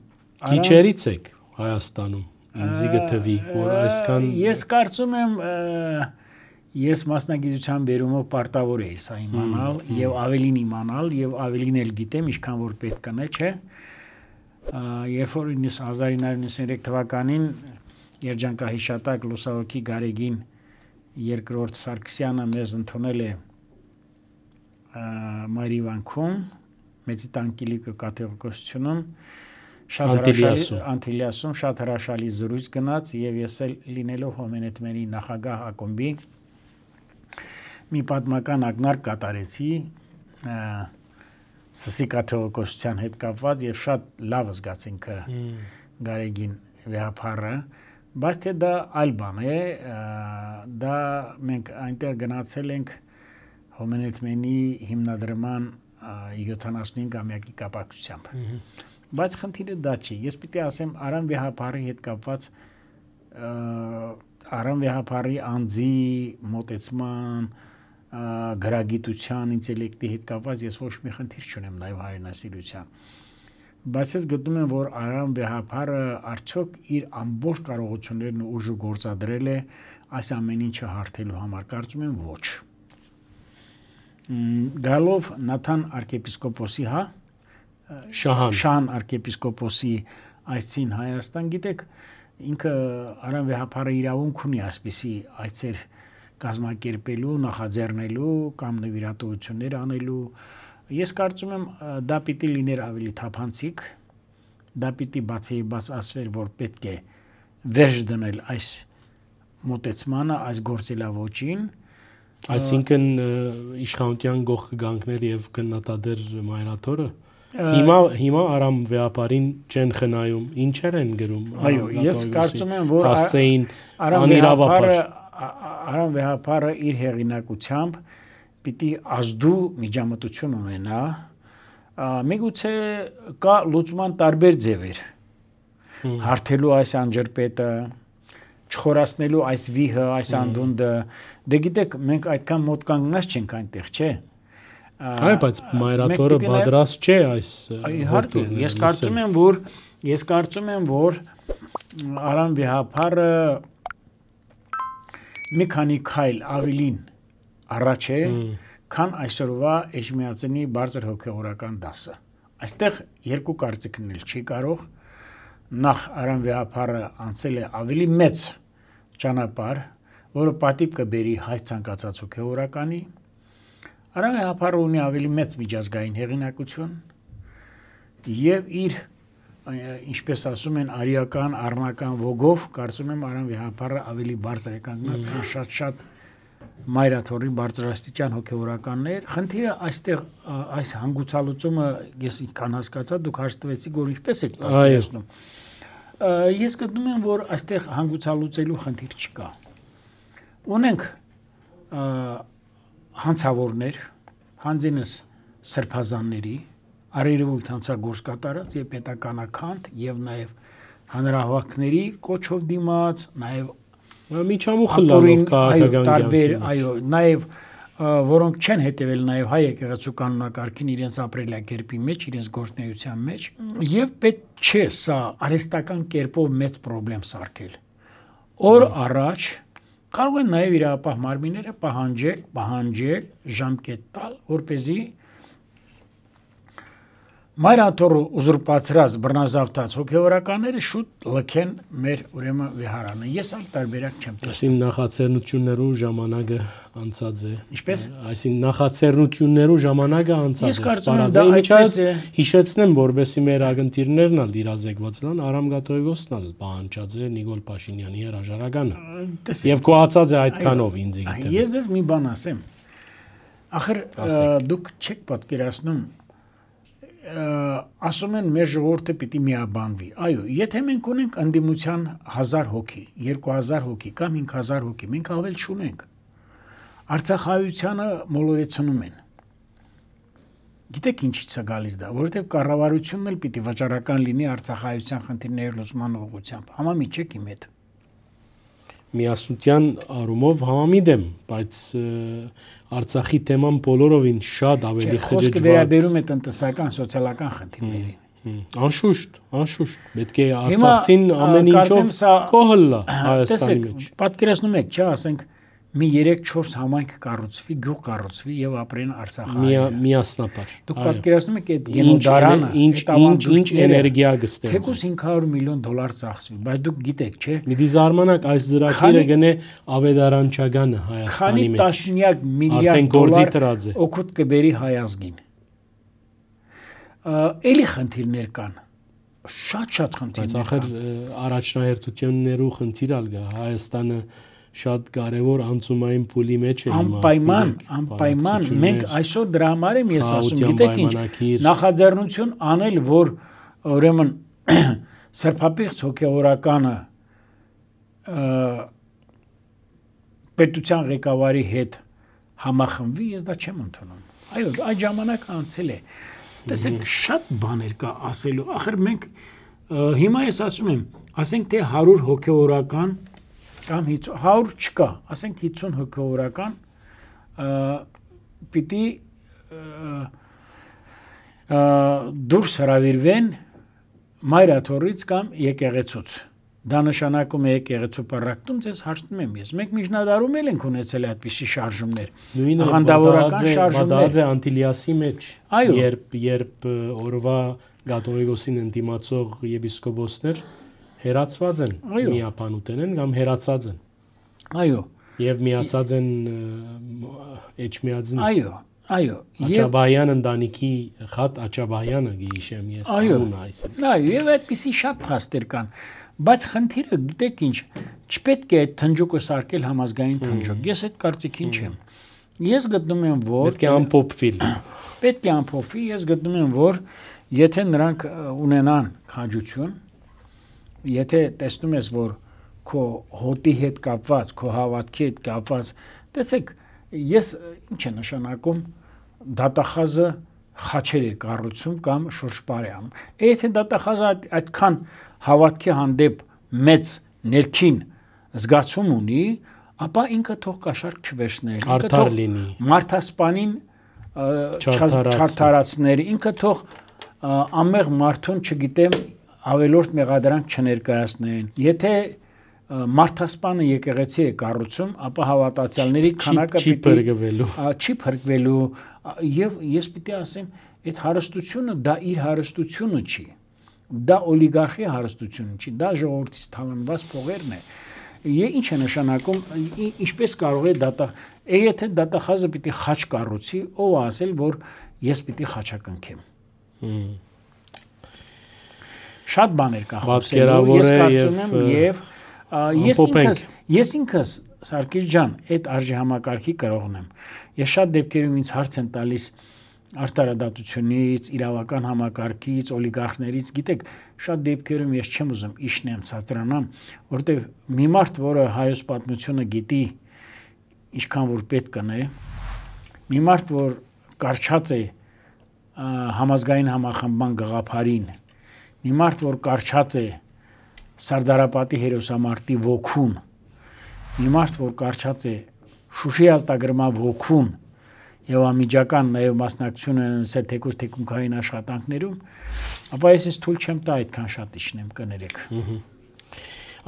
[SPEAKER 1] Քիչերից եք Հայաստանում, ինձ գտվի, որ այսքան
[SPEAKER 2] ես կարծում եմ Ես մասնագիտության բերումով պարտավոր էի սա իմանալ եւ ավելին իմանալ եւ ավելին էլ գիտեմ, ինչքան որ պետք է, չէ։ Երբ որ 1993 թվականին երջանկահիշատակ լուսահոգի Գարեգին II Սարգսյանը մեզ ընդունել է Մարիվանքում մեծի տանկիլիկը կատեգորիացիոնում Անտիլիասում շատ հրաշալի զրույց գնաց եւ ես էլ լինելով Հոմենետմենի նախագահ ակումբի մի պատմական ակնարկ կատարեցի Սսի կաթողիկոսության հետ կապված եւ շատ լավ զգացինք Գարեգին վեհապարը, բայց թե դա այլ բան է, դա մենք այնտեղ գնացել ենք Հոմենետմենի հիմնադրման 75-ամյակի կապակցությամբ։ Բայց խնդիրը դա չի։ Ես պիտի ասեմ Արամ վեհապարի հետ կապված Արամ վեհապարի անձի մոտեցման գրագիտության, ինտելեկտի հետ կապված ես ոչ մի խնդիր չունեմ նաև հայրենասիրության։ Բայց ես գտնում եմ, որ Արամ վեհապարը արդյոք իր ամբողջ կարողություններն ու ուժը գործադրել է այս ամեն ինչը հարթելու համար, կարծում եմ ոչ։ Գալով Նաթան arczepiskopos-ի, Շահան arczepiskopos-ի այցին Հայաստան, գիտեք, ինքը Արամ վեհապարը իրավունք ունի այսպիսի այցեր կազմակերպելու, նախաձեռնելու կամ նվիրատվություններ անելու։ Ես կարծում եմ դա պիտի լիներ ավելի թափանցիկ, դա պիտի բացեիբաց ասվեր, որ պետք է վերջ դնել այս մոտեցմանը, այս գործելավոճին։
[SPEAKER 1] Այսինքն իշխանության գող կգանքներ եւ քննադատեր մայրաթորը հիմա Արամ վեհապարին չեն խնայում, ինչեր են գրում։
[SPEAKER 2] Այո, ես կարծում եմ, որ
[SPEAKER 1] հասցեին անիրավապար
[SPEAKER 2] Արամ վեհապարը իր հեղինակությամբ պիտի ազդու միջամտություն ունենա, միգուցե կա լուծման տարբեր ձևեր, հարթելու այս անջրպետը, չխորացնելու այս վիհը, այս անդունդը, դե գիտեք, մենք այդքան մոտ կանգնած չենք այնտեղ, չէ։
[SPEAKER 1] Այո, բայց մայրաթորը պատրաստ չէ այս
[SPEAKER 2] իհարկե, ես կարծում եմ, որ Արամ վեհապարը մի քանի քայլ ավելին առաջ է, քան այսօրվա Էջմիածնի բարձր հոգևորական դասը։ Այստեղ երկու կարծիքն էլ չի կարող։ Նախ Արամ վեհապարը անցել է ավելի մեծ ճանապարհ, որը պատիվ կբերի հայ ցանկացած հոգևորականի։ Արամ վեհապարը ունի ավելի մեծ միջազգային հեղինակություն եւ իր, ինչպես ասում են, արիական, առնական ոգով, կարծում եմ Արամ վեհապարը ավելի բարձր է կանգնած, քան շատ մայրաթորի բարձրաստիճան հոգևորականներ։ Խնդիրը այստեղ այս հանգուցալուծումը ես ինքան հասկացա, դուք հաշտվեցիք, որ ինչպես եք պատկերացնում։ Ես գտնում եմ, որ այստեղ հանգուցալուծելու խնդիր չկա։ Ունենք հանցավորներ, հանձինս սրբազանների, առերևույթ հանցագործ կատարած եւ պետականականդ եւ նաեւ հանրահավաքների կոչով դիմաց, նաեւ
[SPEAKER 1] միջամուխ լավով
[SPEAKER 2] տարբեր, այո, նաեւ որոնք չեն հետևել նաեւ հայ եկեղեցու կանոնակարգին իրենց ապրելակերպի մեջ, իրենց գործունեության մեջ, եւ պետք չէ սա արհեստական կերպով մեծ խնդրեմ սարքել։ Օր առաջ կարող են նաեւ իրապահ մարմինները պահանջել ժամկետ տալ, որպեսզի մայրաթորը ուզուրպացրած բռնազավթած հոգևորականները շուտ լքեն մեր ուրեմն վեհարանը։ Ես այլ տարբերակ չեմ տեսնում։
[SPEAKER 1] Այսին նախաձեռնություններու ժամանակը անցած է։
[SPEAKER 2] Ինչպես։
[SPEAKER 1] Այսին նախաձեռնություններու ժամանակը անցած է։
[SPEAKER 2] Ես կարծում եմ դա այդպես է։
[SPEAKER 1] Հիշեցնեմ, որովհետեւ մեր ագընտիրներն ալ իրազեկված են, Արամ Գաթողիկոսն ալ պահանջած է Նիկոլ Փաշինյանի հրաժարականը։ Եվ կոհացած է այդքանով ինձ գիտեմ։
[SPEAKER 2] Ես ես մի բան ասեմ։ Ախր դուք չեք պատկերացնում ասում են մեր ժողովուրդը պիտի միաբանվի։ Այո, եթե մենք ունենք ընդդիմության 1000 հոգի, 2000 հոգի կամ 5000 հոգի, մենք ավել չունենք։ Արցախայությանը մոլորեցնում են։ Գիտեք ինչից է գալիս դա, որովհետև կառավարությունն էլ պիտի վճարական լինի արցախայության խնդիրների լուծման ուղղությամբ։ Համամիջ եք իմ հետ։
[SPEAKER 1] Միասնության առումով համամիտ եմ, բայց Արցախի թեման բոլորովին շատ ավելի խճճված։
[SPEAKER 2] Խոսքը վերաբերում է տնտեսական, սոցիալական խնդիրներին։
[SPEAKER 1] Անշուշտ, պետք է Արցախին ամեն ինչով կոհլա Հայաստանի մեջ։
[SPEAKER 2] Պատկերացնում եք, չէ, ասենք մի 3-4 համայնք կառուցվի, գյուղ կառուցվի եւ ապրեն Արցախահայերը։
[SPEAKER 1] Միասնապար։
[SPEAKER 2] Դուք պատկերացնում եք այդ գենոդարանը,
[SPEAKER 1] ինչ էներգիա կստեղծի։
[SPEAKER 2] Թեկուզ $500 միլիոն ծախսվի, բայց դուք գիտեք, չէ՞։
[SPEAKER 1] Մի զարմանակ այս ծրագիրը գնե ավետարանչագանը Հայաստանի մեջ։
[SPEAKER 2] Քանի տասնյակ միլիարդ $, օգուտ կբերի հայ ազգին։ Էլի խնդիրներ կան։ Շատ խնդիրներ։
[SPEAKER 1] Բայց ախր առաջնահերթություններու խնդիր ալ գա Հայաստանը շատ կարևոր անցումային փուլի մեջ է հիմա։
[SPEAKER 2] Անպայման մենք այսօր դրա համար եմ ես ասում, գիտեք ինչ, նախաձեռնություն անել, որ ուրեմն սրբապիղծ հոգևորականը պետության ղեկավարի հետ համախմբվի, ես դա չեմ ընդունում։ Այո, այդ ժամանակ անցել է։ Տեսեք, շատ բաներ կա ասելու։ Ախր մենք հիմա ես ասում եմ, ասենք թե 100 հոգևորական կամ 100 չկա, ասենք 50 հոգևորական պիտի դուրս հրավիրվեն մայրաթորից կամ եկեղեցուց։ Դա նշանակում է եկեղեցու պարակտում, ձեզ հարցնում եմ ես։ Մենք միջնադարում էլ ենք ունեցել այդպիսի շարժումներ։ Աղանդավորական շարժումներ։
[SPEAKER 1] Դա Անտիլիասի մեջ, երբ օրվա Գաթողիկոսին ընդդիմացող եպիսկոպոսներ հերացված են, միապանուտեն են կամ հերացած են։
[SPEAKER 2] Այո։
[SPEAKER 1] Եվ միացած են Էջմիածին։
[SPEAKER 2] Այո։
[SPEAKER 1] Աչաբահյան ընտանիքի Խատ Աչաբահյանը գիշեմ ես անունը այսօր։
[SPEAKER 2] Այո, եւ այդպիսի շատ փաստեր կան, բայց խնդիրը գիտեք ինչ, չպետք է այդ թնջուկը սարքել համազգային թնջուկ։ Ես այդ կարծիքին չեմ։ Ես գտնում եմ, որ
[SPEAKER 1] պետք է ամփոփվի։
[SPEAKER 2] Պետք է ամփոփվի, ես գտնում եմ, որ եթե նրանք ունենան քաջություն, եթե տեսնում ես, որ քո հոտի հետ կապված, քո հավատքի հետ կապված, տեսեք, ես ինչ է նշանակում դատախազը խաչեր է կառուցում կամ շուրջպար է անում։ Եթե դատախազը այդքան հավատքի հանդեպ մեծ ներքին զգացում ունի, ապա ինքը թող կաշառք չվերցներ, ինքը թող մարդասպանին չարթարացներ, ինքը թող ամեղ մարդուն, չգիտեմ, ավելորդ մեղադրանք չներկայացնեն։ Եթե մարդասպանը եկեղեցի է կառուցում, ապա հավատացյալների քանակը չի փրկվելու, եւ ես պիտի ասեմ, այդ հարստությունը դա իր հարստությունը չի։ Դա օլիգարխի հարստությունը չի, դա ժողովրդից թալանված փողերն է։ Ինչ է նշանակում, ինչպես կարող է եթե դատախազը պիտի խաչ կառուցի, ով ասել, որ ես պիտի խաչակնքեմ։ Շատ բաներ կա խոսելու, ես կարծում եմ եւ ես ինքս Սարգիս ջան, այդ արժի համակարգի կրողն եմ։ Ես շատ դեպքերում ինձ հարց են տալիս արտարադատությունից, իրավական համակարգից, օլիգարխներից, գիտեք, շատ դեպքերում ես չեմ ուզում իշնեմ, ցածրանամ, որտեղ մի մարդ, որը հայոց պատմությունը գիտի, ինչքան որ պետք է, մի մարդ, որ կարճած է համազգային համախմբման գաղափարին, մի մարդ, որ կարճած է Սարդարապետի հերոսամարտի ոգուն, մի մարդ, որ կարճած է Շուշի ազատագրման ոգուն եւ ամիջական նաեւ մասնակցություն ունեցել թեկուզ թեկունքային աշխատանքներում, ապա ես թույլ չեմ տա այդքան շատ իշնեմ, կներեք։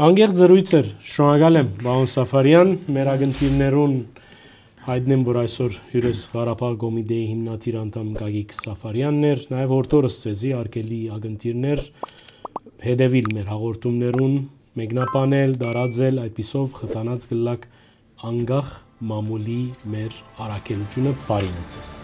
[SPEAKER 1] Անգերտ զրույց էր, շնորհակալ եմ, պարոն Սաֆարյան, մեր ագնտիրներուն հայտնեմ, որ այսօր հյուրս Ղարաբաղ Կոմիտեի հիմնադիր անդամ Գագիկ Սաֆարյանն էր, նաեւ օրտորս ցեզի արկելի ագնտիրներ հետևիլ մեր հաղորդումներուն, մեկնաբանել, դարածել, այդպիսով խթանած գլակ անգախ մամուլի մեր առաքելությունը բարինեցես։